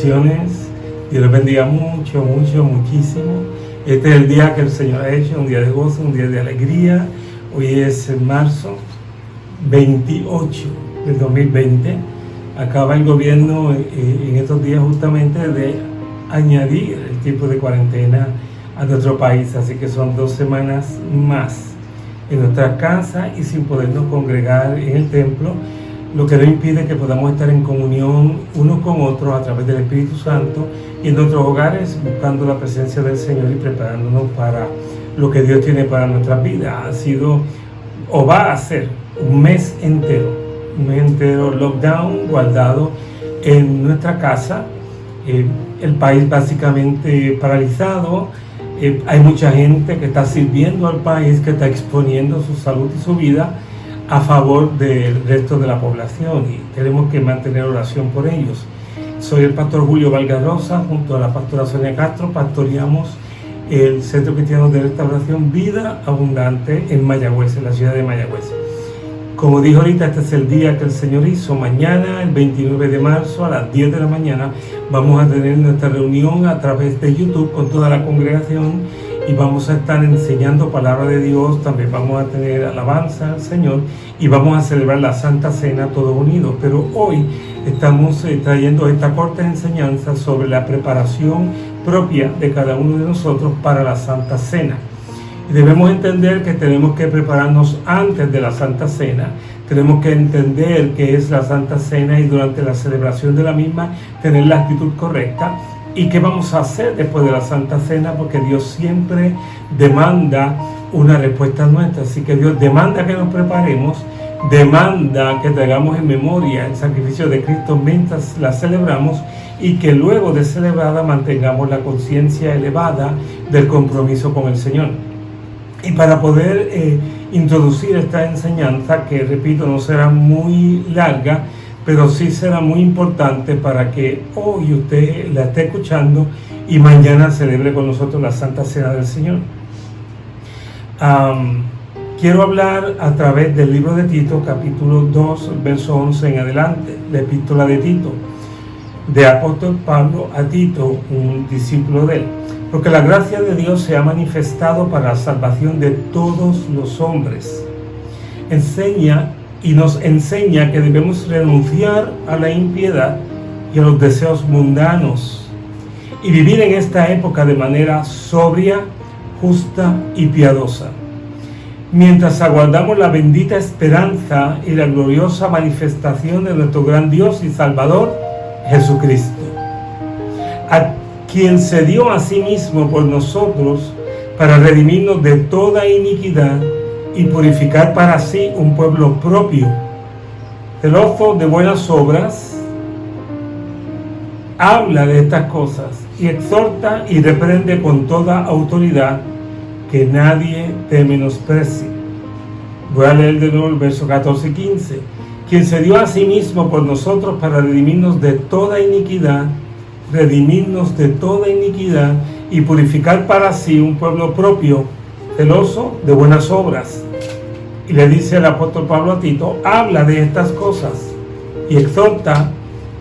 Bendiciones. Dios les bendiga mucho, muchísimo. Este es el día que el Señor ha hecho, un día de gozo, un día de alegría. Hoy es marzo 28 del 2020. Acaba el gobierno en estos días justamente de añadir el tiempo de cuarentena a nuestro país. Así que son 2 semanas más en nuestra casa y sin podernos congregar en el templo, lo que no impide que podamos estar en comunión unos con otros a través del Espíritu Santo y en nuestros hogares buscando la presencia del Señor y preparándonos para lo que Dios tiene para nuestras vidas. Ha sido o va a ser un mes entero lockdown, guardado en nuestra casa, el país básicamente paralizado. Hay mucha gente que está sirviendo al país, que está exponiendo su salud y su vida a favor del resto de la población, y tenemos que mantener oración por ellos. Soy el pastor Julio Valgarrosa, junto a la pastora Sonia Castro, pastoreamos el Centro Cristiano de Restauración Vida Abundante en Mayagüez, en la ciudad de Mayagüez. Como dijo ahorita, este es el día que el Señor hizo. Mañana, el 29 de marzo, a las 10 de la mañana, vamos a tener nuestra reunión a través de YouTube con toda la congregación y vamos a estar enseñando palabra de Dios. También vamos a tener alabanza al Señor y vamos a celebrar la Santa Cena todos unidos. Pero hoy estamos trayendo esta corta enseñanza sobre la preparación propia de cada uno de nosotros para la Santa Cena. Y debemos entender que tenemos que prepararnos antes de la Santa Cena. Tenemos que entender qué es la Santa Cena y durante la celebración de la misma tener la actitud correcta. ¿Y qué vamos a hacer después de la Santa Cena? Porque Dios siempre demanda una respuesta nuestra. Así que Dios demanda que nos preparemos, demanda que traigamos en memoria el sacrificio de Cristo mientras la celebramos y que luego de celebrada mantengamos la conciencia elevada del compromiso con el Señor. Y para poder introducir esta enseñanza, que repito, no será muy larga, pero sí será muy importante para que hoy usted la esté escuchando y mañana celebre con nosotros la Santa Cena del Señor. Quiero hablar a través del libro de Tito, capítulo 2, verso 11 en adelante, la epístola de Tito, de apóstol Pablo a Tito, un discípulo de él. Porque la gracia de Dios se ha manifestado para la salvación de todos los hombres. Nos enseña que debemos renunciar a la impiedad y a los deseos mundanos y vivir en esta época de manera sobria, justa y piadosa, mientras aguardamos la bendita esperanza y la gloriosa manifestación de nuestro gran Dios y Salvador, Jesucristo, a quien se dio a sí mismo por nosotros para redimirnos de toda iniquidad y purificar para sí un pueblo propio, celoso de buenas obras. Habla de estas cosas y exhorta y reprende con toda autoridad, que nadie te menosprecie. Voy a leer de nuevo el verso 14 y 15. Quien se dio a sí mismo por nosotros para redimirnos de toda iniquidad y purificar para sí un pueblo propio, celoso de buenas obras. Y le dice el apóstol Pablo a Tito, habla de estas cosas y exhorta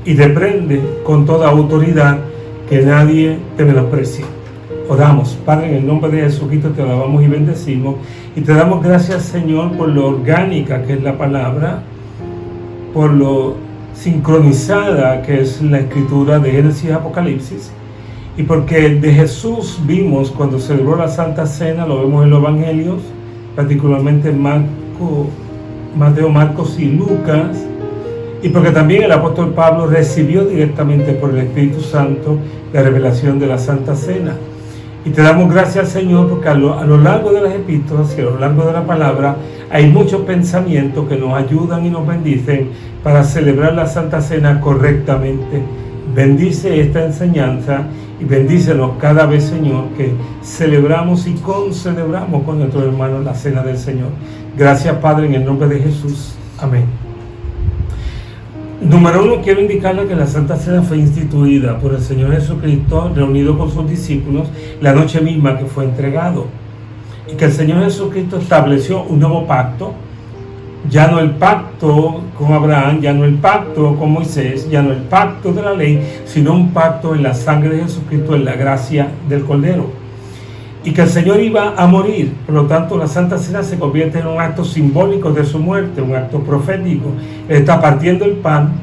y reprende con toda autoridad, que nadie te menosprecie. Oramos. Padre, en el nombre de Jesucristo te alabamos y bendecimos y te damos gracias, Señor, por lo orgánica que es la palabra, por lo sincronizada que es la escritura de Génesis y Apocalipsis, y porque de Jesús vimos cuando celebró la Santa Cena, lo vemos en los Evangelios, particularmente en Mateo, Marcos y Lucas, y porque también el apóstol Pablo recibió directamente por el Espíritu Santo la revelación de la Santa Cena. Y te damos gracias, Señor, porque a lo largo de las epístolas y a lo largo de la palabra hay muchos pensamientos que nos ayudan y nos bendicen para celebrar la Santa Cena correctamente. Bendice esta enseñanza y bendícenos cada vez, Señor, que celebramos y concelebramos con nuestros hermanos la Cena del Señor. Gracias, Padre, en el nombre de Jesús. Amén. Número 1, quiero indicarle que la Santa Cena fue instituida por el Señor Jesucristo, reunido con sus discípulos, la noche misma que fue entregado. Y que el Señor Jesucristo estableció un nuevo pacto, Ya no el pacto con Abraham, ya no el pacto con Moisés, ya no el pacto de la ley, sino un pacto en la sangre de Jesucristo, en la gracia del Cordero. Y que el Señor iba a morir, por lo tanto la Santa Cena se convierte en un acto simbólico de su muerte, un acto profético. Él está partiendo el pan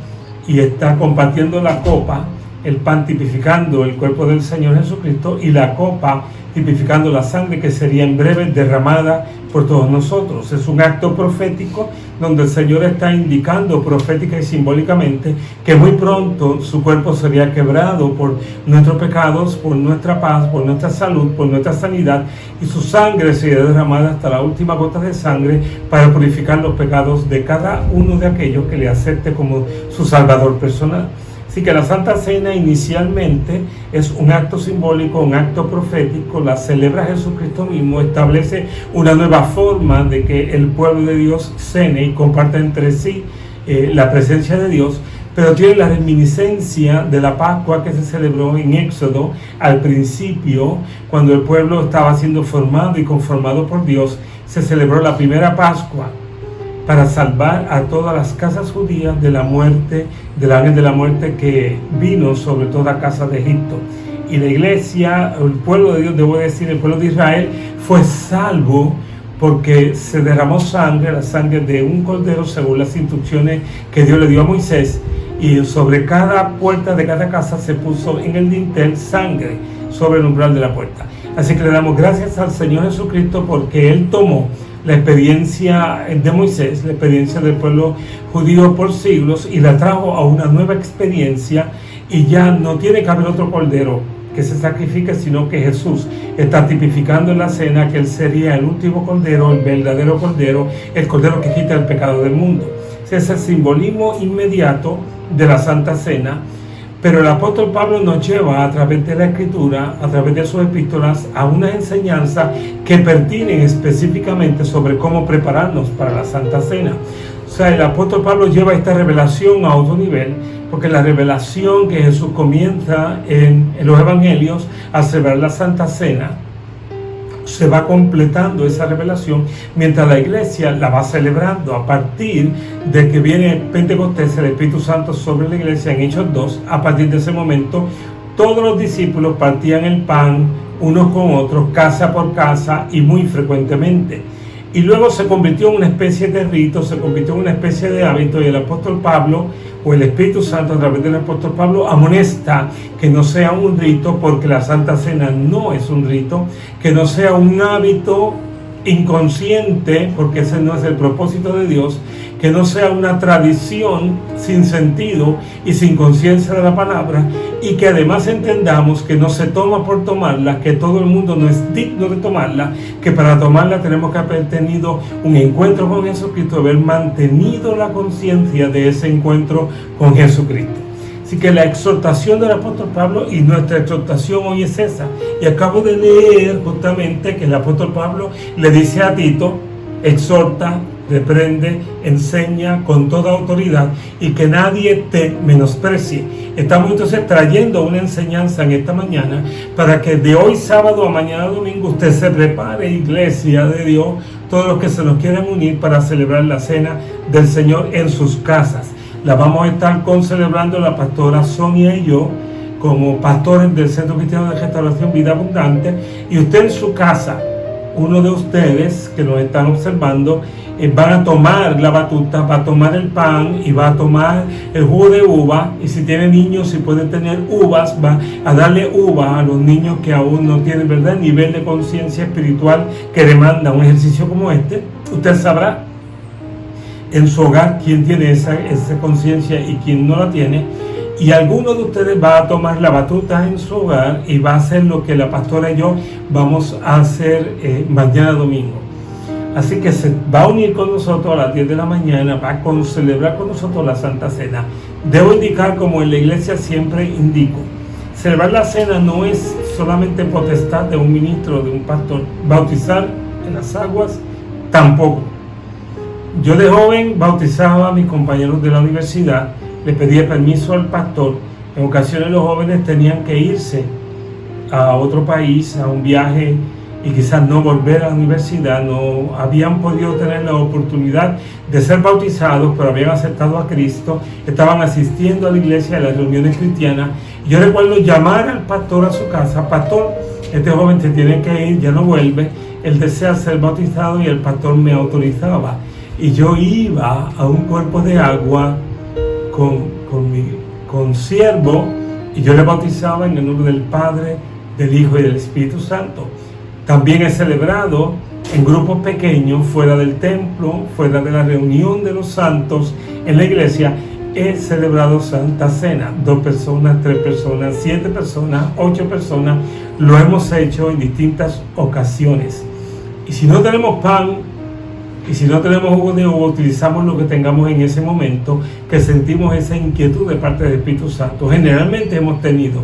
y está compartiendo la copa, el pan tipificando el cuerpo del Señor Jesucristo y la copa tipificando la sangre que sería en breve derramada por todos nosotros. Es un acto profético donde el Señor está indicando profética y simbólicamente que muy pronto su cuerpo sería quebrado por nuestros pecados, por nuestra paz, por nuestra salud, por nuestra sanidad, y su sangre sería derramada hasta la última gota de sangre para purificar los pecados de cada uno de aquellos que le acepte como su Salvador personal. Así que la Santa Cena inicialmente es un acto simbólico, un acto profético, la celebra Jesucristo mismo, establece una nueva forma de que el pueblo de Dios cene y comparta entre sí la presencia de Dios, pero tiene la reminiscencia de la Pascua que se celebró en Éxodo al principio, cuando el pueblo estaba siendo formado y conformado por Dios. Se celebró la primera Pascua para salvar a todas las casas judías de la muerte, del ángel de la muerte que vino sobre toda casa de Egipto. Y la iglesia, el pueblo de Dios, debo decir, el pueblo de Israel, fue salvo porque se derramó sangre, la sangre de un cordero según las instrucciones que Dios le dio a Moisés, y sobre cada puerta de cada casa se puso en el dintel sangre sobre el umbral de la puerta. Así que le damos gracias al Señor Jesucristo porque Él tomó la experiencia de Moisés, la experiencia del pueblo judío por siglos, y la trajo a una nueva experiencia, y ya no tiene que haber otro cordero que se sacrifique, sino que Jesús está tipificando en la cena que Él sería el último cordero, el verdadero cordero, el cordero que quita el pecado del mundo. Ese es el simbolismo inmediato de la Santa Cena. Pero el apóstol Pablo nos lleva a través de la Escritura, a través de sus epístolas, a una enseñanza que pertienen específicamente sobre cómo prepararnos para la Santa Cena. O sea, el apóstol Pablo lleva esta revelación a otro nivel, porque la revelación que Jesús comienza en los evangelios al celebrar la Santa Cena, se va completando esa revelación mientras la iglesia la va celebrando. A partir de que viene Pentecostés, el Espíritu Santo sobre la iglesia en Hechos 2, a partir de ese momento todos los discípulos partían el pan unos con otros, casa por casa y muy frecuentemente. Y luego se convirtió en una especie de rito, se convirtió en una especie de hábito, y el apóstol Pablo, o el Espíritu Santo a través del apóstol Pablo, amonesta que no sea un rito, porque la Santa Cena no es un rito, que no sea un hábito inconsciente, porque ese no es el propósito de Dios, que no sea una tradición sin sentido y sin conciencia de la palabra, y que además entendamos que no se toma por tomarla, que todo el mundo no es digno de tomarla, que para tomarla tenemos que haber tenido un encuentro con Jesucristo, haber mantenido la conciencia de ese encuentro con Jesucristo. Así que la exhortación del apóstol Pablo, y nuestra exhortación hoy es esa. Y acabo de leer justamente que el apóstol Pablo le dice a Tito: exhorta, reprende, enseña con toda autoridad, y que nadie te menosprecie. Estamos entonces trayendo una enseñanza en esta mañana para que de hoy sábado a mañana domingo usted se prepare, iglesia de Dios, todos los que se nos quieran unir para celebrar la cena del Señor en sus casas. La vamos a estar concelebrando la pastora Sonia y yo como pastores del Centro Cristiano de Restauración Vida Abundante, y usted en su casa, uno de ustedes que nos están observando, van a tomar la batuta, va a tomar el pan y va a tomar el jugo de uva, y si tiene niños, si pueden tener uvas, va a darle uva a los niños que aún no tienen, ¿verdad?, nivel de conciencia espiritual que demanda un ejercicio como este. Usted sabrá en su hogar quién tiene esa conciencia y quién no la tiene, y alguno de ustedes va a tomar la batuta en su hogar y va a hacer lo que la pastora y yo vamos a hacer mañana domingo. Así que se va a unir con nosotros a las 10 de la mañana, va a celebrar con nosotros la Santa Cena. Debo indicar, como en la iglesia siempre indico, celebrar la cena no es solamente potestad de un ministro o de un pastor. Bautizar en las aguas tampoco. Yo de joven bautizaba a mis compañeros de la universidad, le pedía permiso al pastor. En ocasiones los jóvenes tenían que irse a otro país, a un viaje y quizás no volver a la universidad, no habían podido tener la oportunidad de ser bautizados, pero habían aceptado a Cristo, estaban asistiendo a la iglesia, a las reuniones cristianas. Yo recuerdo llamar al pastor a su casa: pastor, este joven se tiene que ir, ya no vuelve, él desea ser bautizado, y el pastor me autorizaba. Y yo iba a un cuerpo de agua con siervo, y yo le bautizaba en el nombre del Padre, del Hijo y del Espíritu Santo. También he celebrado en grupos pequeños, fuera del templo, fuera de la reunión de los santos en la iglesia. He celebrado Santa Cena, 2 personas, 3 personas, 7 personas, 8 personas. Lo hemos hecho en distintas ocasiones. Y si no tenemos pan, y si no tenemos jugo de uva, utilizamos lo que tengamos en ese momento, que sentimos esa inquietud de parte del Espíritu Santo. Generalmente hemos tenido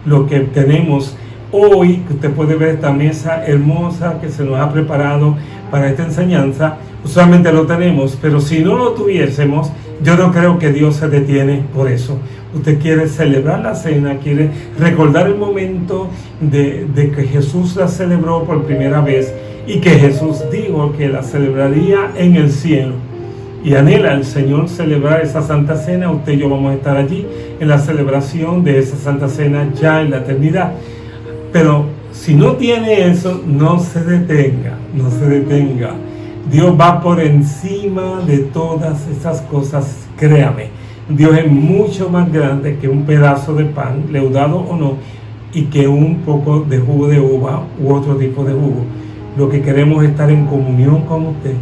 lo que tenemos hoy, que usted puede ver esta mesa hermosa que se nos ha preparado para esta enseñanza. Usualmente lo tenemos, pero si no lo tuviésemos, yo no creo que Dios se detiene por eso. Usted quiere celebrar la cena, quiere recordar el momento de que Jesús la celebró por primera vez, y que Jesús dijo que la celebraría en el cielo. Y anhela el Señor celebrar esa Santa Cena. Usted y yo vamos a estar allí en la celebración de esa Santa Cena ya en la eternidad. Pero si no tiene eso, no se detenga, no se detenga. Dios va por encima de todas esas cosas, créame. Dios es mucho más grande que un pedazo de pan, leudado o no, y que un poco de jugo de uva u otro tipo de jugo. Lo que queremos es estar en comunión con usted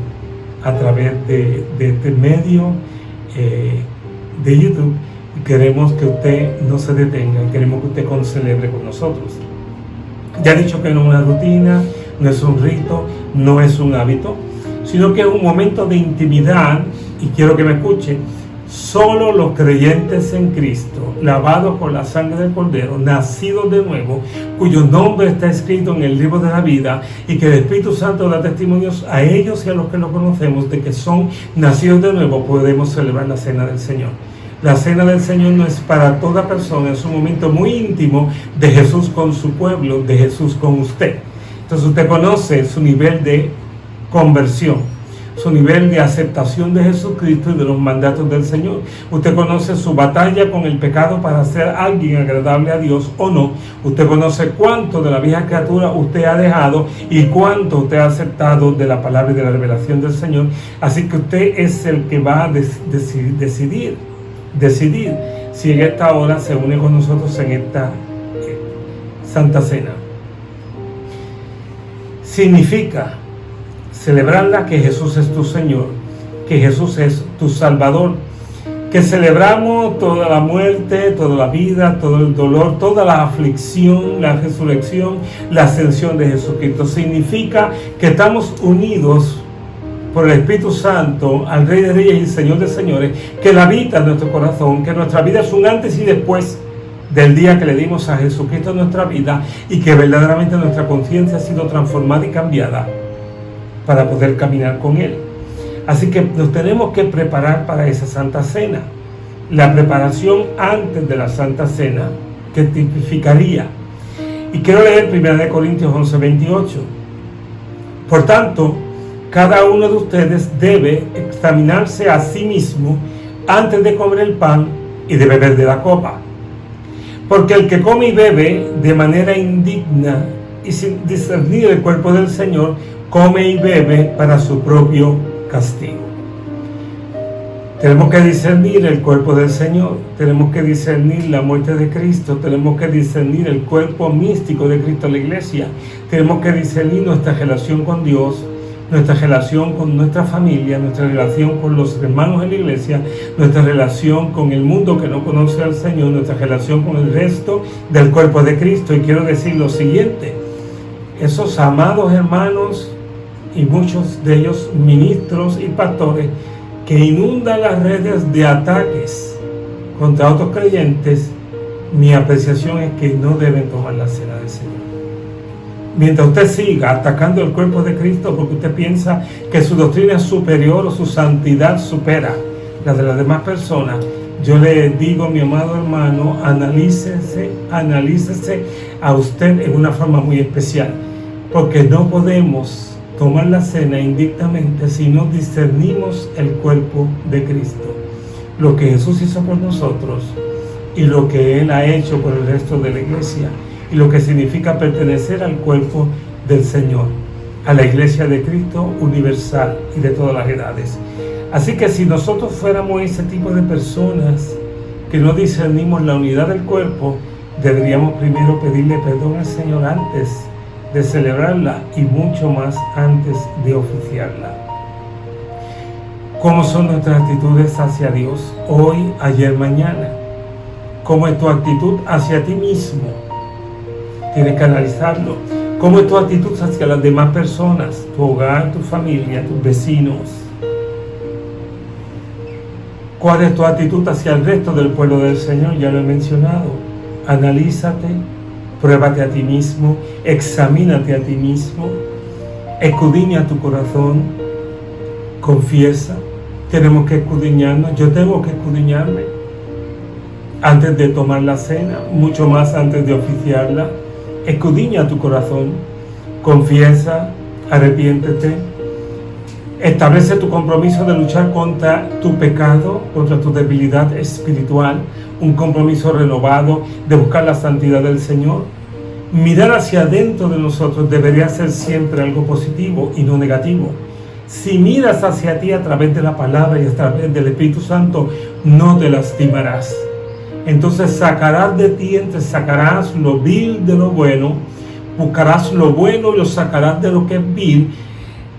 a través de este medio de YouTube. Y queremos que usted no se detenga, queremos que usted concelebre con nosotros. Ya he dicho que no es una rutina, no es un rito, no es un hábito, sino que es un momento de intimidad. Y quiero que me escuchen: solo los creyentes en Cristo, lavados por la sangre del Cordero, nacidos de nuevo, cuyo nombre está escrito en el libro de la vida, y que el Espíritu Santo da testimonios a ellos y a los que lo conocemos de que son nacidos de nuevo, podemos celebrar la cena del Señor. La cena del Señor no es para toda persona, es un momento muy íntimo de Jesús con su pueblo, de Jesús con usted. Entonces usted conoce su nivel de conversión, su nivel de aceptación de Jesucristo y de los mandatos del Señor. Usted conoce su batalla con el pecado para ser alguien agradable a Dios o no. Usted conoce cuánto de la vieja criatura usted ha dejado y cuánto usted ha aceptado de la palabra y de la revelación del Señor. Así que usted es el que va a decidir si en esta hora se une con nosotros en esta Santa Cena. Significa celebrarla que Jesús es tu Señor, que Jesús es tu Salvador, que celebramos toda la muerte, toda la vida, todo el dolor, toda la aflicción, la resurrección, la ascensión de Jesucristo. Significa que estamos unidos por el Espíritu Santo al Rey de Reyes y Señor de Señores, que Él habita en nuestro corazón, que nuestra vida es un antes y después del día que le dimos a Jesucristo en nuestra vida, y que verdaderamente nuestra conciencia ha sido transformada y cambiada para poder caminar con Él. Así que nos tenemos que preparar para esa Santa Cena. La preparación antes de la Santa Cena, que tipificaría. Y quiero leer 1 Corintios 11:28. Por tanto, cada uno de ustedes debe examinarse a sí mismo antes de comer el pan y de beber de la copa. Porque el que come y bebe de manera indigna y sin discernir el cuerpo del Señor, come y bebe para su propio castigo. Tenemos que discernir el cuerpo del Señor, tenemos que discernir la muerte de Cristo, tenemos que discernir el cuerpo místico de Cristo en la iglesia, tenemos que discernir nuestra relación con Dios, nuestra relación con nuestra familia, nuestra relación con los hermanos en la iglesia, nuestra relación con el mundo que no conoce al Señor, nuestra relación con el resto del cuerpo de Cristo. Y quiero decir lo siguiente: esos amados hermanos, y muchos de ellos ministros y pastores, que inundan las redes de ataques contra otros creyentes, mi apreciación es que no deben tomar la cena del Señor. Mientras usted siga atacando el cuerpo de Cristo porque usted piensa que su doctrina es superior o su santidad supera la de las demás personas, yo le digo, mi amado hermano, analícese a usted en una forma muy especial. porque no podemos tomar la cena indistintamente si no discernimos el cuerpo de Cristo, lo que Jesús hizo por nosotros y lo que Él ha hecho por el resto de la iglesia, y lo que significa pertenecer al cuerpo del Señor, a la iglesia de Cristo universal y de todas las edades. Así que si nosotros fuéramos ese tipo de personas que no discernimos la unidad del cuerpo, deberíamos primero pedirle perdón al Señor antes de celebrarla y mucho más antes de oficiarla. ¿Cómo son nuestras actitudes hacia Dios hoy, ayer, mañana? ¿Cómo es tu actitud hacia ti mismo? Tienes que analizarlo. ¿Cómo es tu actitud hacia las demás personas? Tu hogar, tu familia, tus vecinos. ¿Cuál es tu actitud hacia el resto del pueblo del Señor? Ya lo he mencionado. Analízate, pruébate a ti mismo, examínate a ti mismo, escudriña tu corazón, confiesa. Tenemos que escudriñarnos. Yo tengo que escudriñarme antes de tomar la cena, mucho más antes de oficiarla. Escudriña tu corazón, confiesa, arrepiéntete, establece tu compromiso de luchar contra tu pecado, contra tu debilidad espiritual, un compromiso renovado de buscar la santidad del Señor. Mirar hacia adentro de nosotros debería ser siempre algo positivo y no negativo. Si miras hacia ti a través de la palabra y a través del Espíritu Santo, no te lastimarás. Entonces sacarás de ti, sacarás lo vil de lo bueno, buscarás lo bueno y lo sacarás de lo que es vil,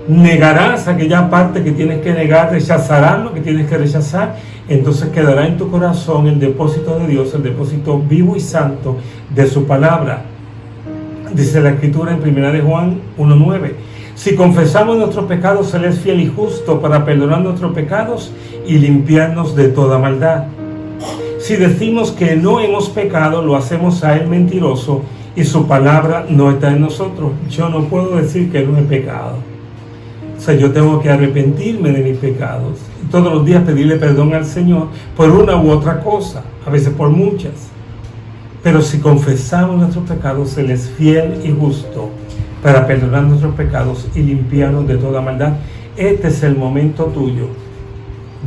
negarás aquella parte que tienes que negar, rechazarás lo que tienes que rechazar, entonces quedará en tu corazón el depósito de Dios, el depósito vivo y santo de su palabra. Dice la Escritura en 1 de Juan 1:9, si confesamos nuestros pecados, Él es fiel y justo para perdonar nuestros pecados y limpiarnos de toda maldad. Si decimos que no hemos pecado, lo hacemos a Él mentiroso y su palabra no está en nosotros. Yo no puedo decir que no he pecado. O sea, yo tengo que arrepentirme de mis pecados. Y todos los días pedirle perdón al Señor por una u otra cosa, a veces por muchas. Pero si confesamos nuestros pecados, Él es fiel y justo para perdonar nuestros pecados y limpiarnos de toda maldad. Este es el momento tuyo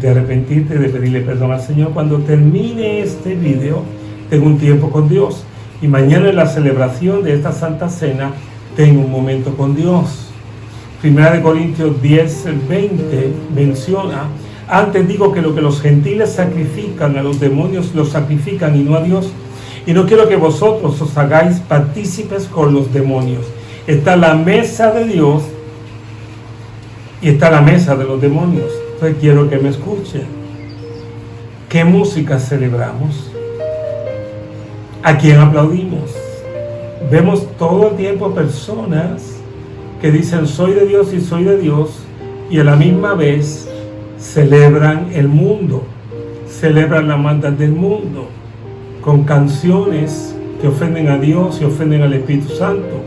de arrepentirte, de pedirle perdón al Señor. Cuando termine este video, tengo un tiempo con Dios. Y mañana en la celebración de esta Santa Cena, tengo un momento con Dios. 1 Corintios 10:20 menciona, antes digo que lo que los gentiles sacrifican a los demonios, los sacrifican y no a Dios. Y no quiero que vosotros os hagáis partícipes con los demonios. Está la mesa de Dios y está la mesa de los demonios. Entonces quiero que me escuchen. ¿Qué música celebramos? ¿A quién aplaudimos? Vemos todo el tiempo personas que dicen soy de Dios y soy de Dios, y a la misma vez celebran el mundo, celebran la maldad del mundo, con canciones que ofenden a Dios y ofenden al Espíritu Santo.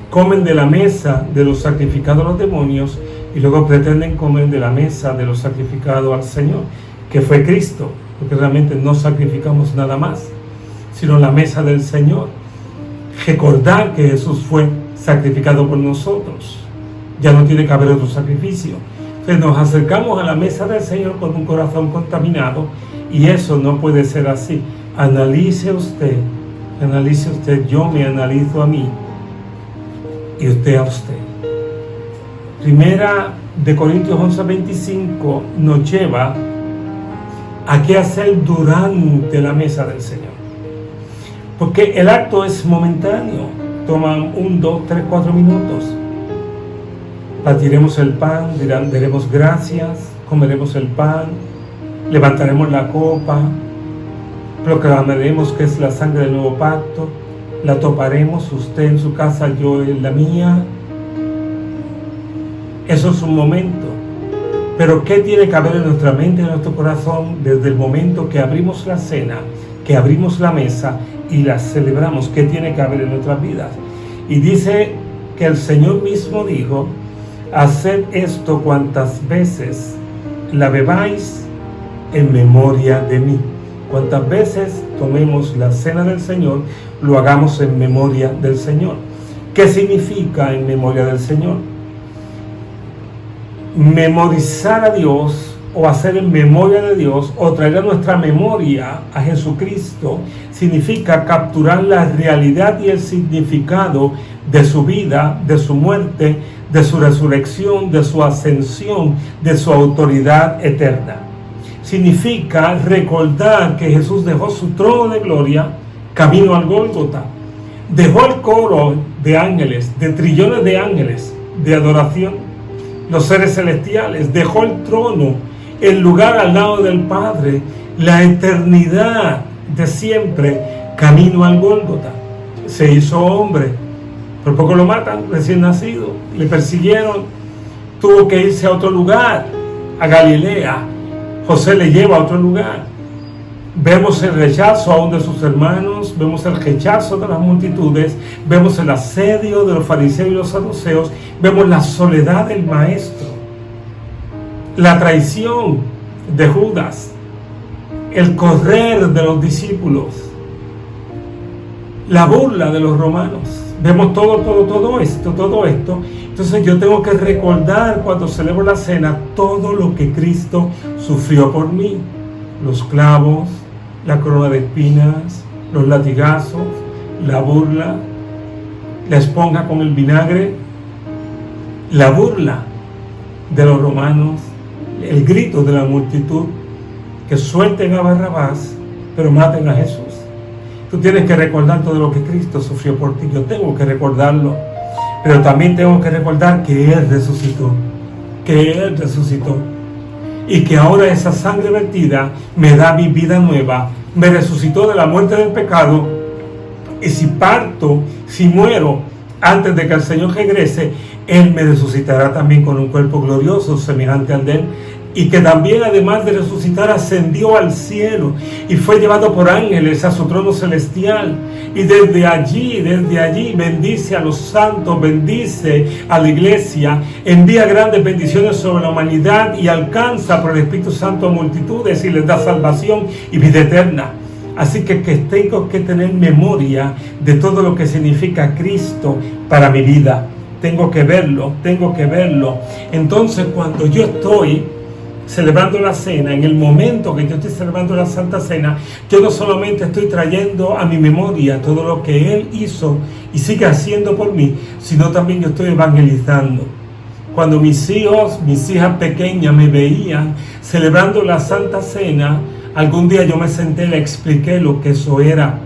Comen de la mesa de los sacrificados a los demonios y luego pretenden comer de la mesa de los sacrificados al Señor, que fue Cristo, porque realmente no sacrificamos nada más, sino la mesa del Señor. Recordar que Jesús fue sacrificado por nosotros. Ya no tiene que haber otro sacrificio. Entonces nos acercamos a la mesa del Señor con un corazón contaminado, y eso no puede ser así. Analice usted, yo me analizo a mí y usted a usted. Primera de Corintios 11:25 nos lleva a qué hacer durante la mesa del Señor. Porque el acto es momentáneo. Toman 1, 2, 3, 4 minutos. Partiremos el pan, daremos gracias, comeremos el pan, levantaremos la copa, proclamaremos que es la sangre del nuevo pacto, la toparemos, usted en su casa, yo en la mía. Eso es un momento. Pero ¿qué tiene que haber en nuestra mente, en nuestro corazón, desde el momento que abrimos la cena, que abrimos la mesa y la celebramos? ¿Qué tiene que haber en nuestras vidas? Y dice que el Señor mismo dijo, haced esto cuantas veces la bebáis en memoria de mí. Cuantas veces tomemos la cena del Señor, lo hagamos en memoria del Señor. ¿Qué significa en memoria del Señor? Memorizar a Dios, o hacer en memoria de Dios, o traer a nuestra memoria a Jesucristo, significa capturar la realidad y el significado de su vida, de su muerte, de su resurrección, de su ascensión, de su autoridad eterna. Significa recordar que Jesús dejó su trono de gloria camino al Gólgota, dejó el coro de ángeles, de trillones de ángeles de adoración, los seres celestiales, dejó el trono, el lugar al lado del Padre, la eternidad de siempre, camino al Gólgota. Se hizo hombre, por poco lo matan, recién nacido, le persiguieron, tuvo que irse a otro lugar, a Galilea. José le lleva a otro lugar. Vemos el rechazo aún de sus hermanos, vemos el rechazo de las multitudes, vemos el asedio de los fariseos y los saduceos, vemos la soledad del maestro, la traición de Judas, el correr de los discípulos, la burla de los romanos. Vemos todo esto. Entonces yo tengo que recordar cuando celebro la cena todo lo que Cristo sufrió por mí. Los clavos, la corona de espinas, los latigazos, la burla, la esponja con el vinagre, la burla de los romanos, el grito de la multitud, que suelten a Barrabás, pero maten a Jesús. Tú tienes que recordar todo lo que Cristo sufrió por ti. Yo tengo que recordarlo, pero también tengo que recordar que Él resucitó, y que ahora esa sangre vertida me da mi vida nueva, me resucitó de la muerte del pecado, y si parto, si muero antes de que el Señor regrese, Él me resucitará también con un cuerpo glorioso semejante al de Él, y que también, además de resucitar, ascendió al cielo y fue llevado por ángeles a su trono celestial, y desde allí bendice a los santos, bendice a la iglesia, envía grandes bendiciones sobre la humanidad y alcanza por el Espíritu Santo a multitudes y les da salvación y vida eterna. Así que tengo que tener memoria de todo lo que significa Cristo para mi vida. Tengo que verlo. Entonces, cuando yo estoy celebrando la cena, en el momento que yo estoy celebrando la Santa Cena, yo no solamente estoy trayendo a mi memoria todo lo que Él hizo y sigue haciendo por mí, sino también yo estoy evangelizando. Cuando mis hijos, mis hijas pequeñas me veían celebrando la Santa Cena, algún día yo me senté y le expliqué lo que eso era.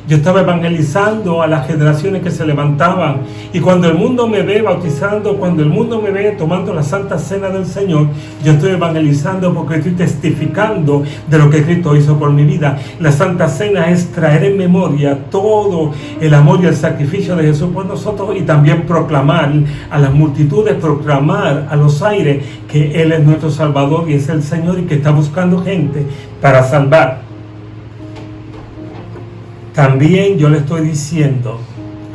Yo estaba evangelizando a las generaciones que se levantaban, y cuando el mundo me ve bautizando, cuando el mundo me ve tomando la Santa Cena del Señor, yo estoy evangelizando porque estoy testificando de lo que Cristo hizo por mi vida. La Santa Cena es traer en memoria todo el amor y el sacrificio de Jesús por nosotros, y también proclamar a las multitudes, proclamar a los aires que Él es nuestro Salvador y es el Señor, y que está buscando gente para salvar. También yo le estoy diciendo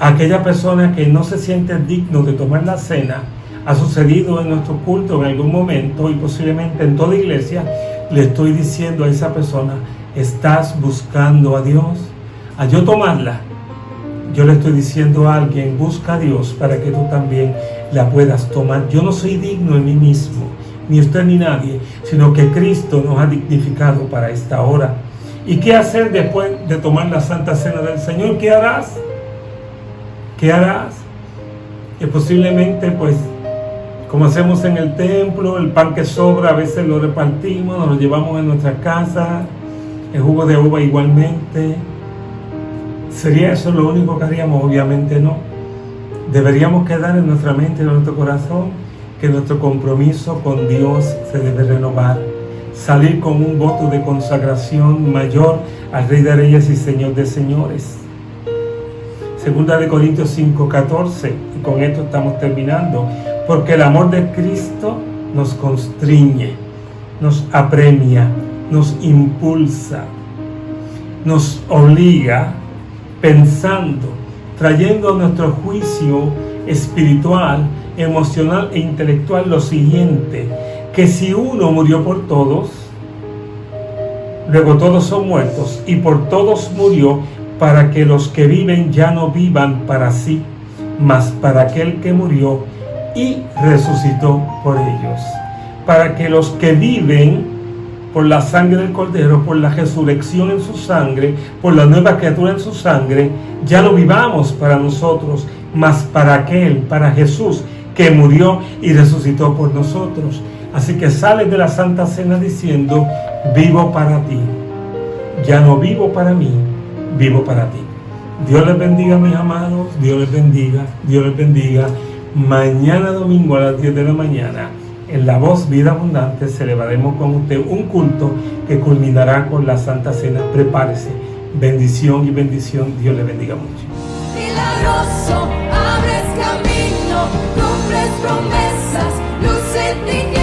a aquella persona que no se siente digno de tomar la cena, ha sucedido en nuestro culto en algún momento y posiblemente en toda iglesia, le estoy diciendo a esa persona: ¿estás buscando a Dios? Al yo tomarla, yo le estoy diciendo a alguien: busca a Dios para que tú también la puedas tomar. Yo no soy digno en mí mismo, ni usted ni nadie, sino que Cristo nos ha dignificado para esta hora. ¿Y qué hacer después de tomar la Santa Cena del Señor? ¿Qué harás? Que posiblemente, pues, como hacemos en el templo, el pan que sobra a veces lo repartimos, nos lo llevamos en nuestras casas, el jugo de uva igualmente. ¿Sería eso lo único que haríamos? Obviamente no. Deberíamos quedar en nuestra mente y en nuestro corazón que nuestro compromiso con Dios se debe renovar. Salir con un voto de consagración mayor al Rey de Reyes y Señor de Señores. Segunda de Corintios 5:14, y con esto estamos terminando. Porque el amor de Cristo nos constriñe, nos apremia, nos impulsa, nos obliga, pensando, trayendo a nuestro juicio espiritual, emocional e intelectual lo siguiente: que si uno murió por todos, luego todos son muertos, y por todos murió, para que los que viven ya no vivan para sí, mas para aquel que murió y resucitó por ellos, para que los que viven por la sangre del Cordero, por la resurrección en su sangre, por la nueva criatura en su sangre, ya no vivamos para nosotros, mas para aquel, para Jesús, que murió y resucitó por nosotros. Así que sales de la Santa Cena diciendo: vivo para ti, ya no vivo para mí, vivo para ti. Dios les bendiga, mis amados, Dios les bendiga, Dios les bendiga. Mañana domingo a las 10 de la mañana, en La Voz Vida Abundante, celebraremos con usted un culto que culminará con la Santa Cena. Prepárese. Bendición y bendición. Dios le bendiga mucho. Milagroso, abres camino, cumples promesas, luz en tinieblas.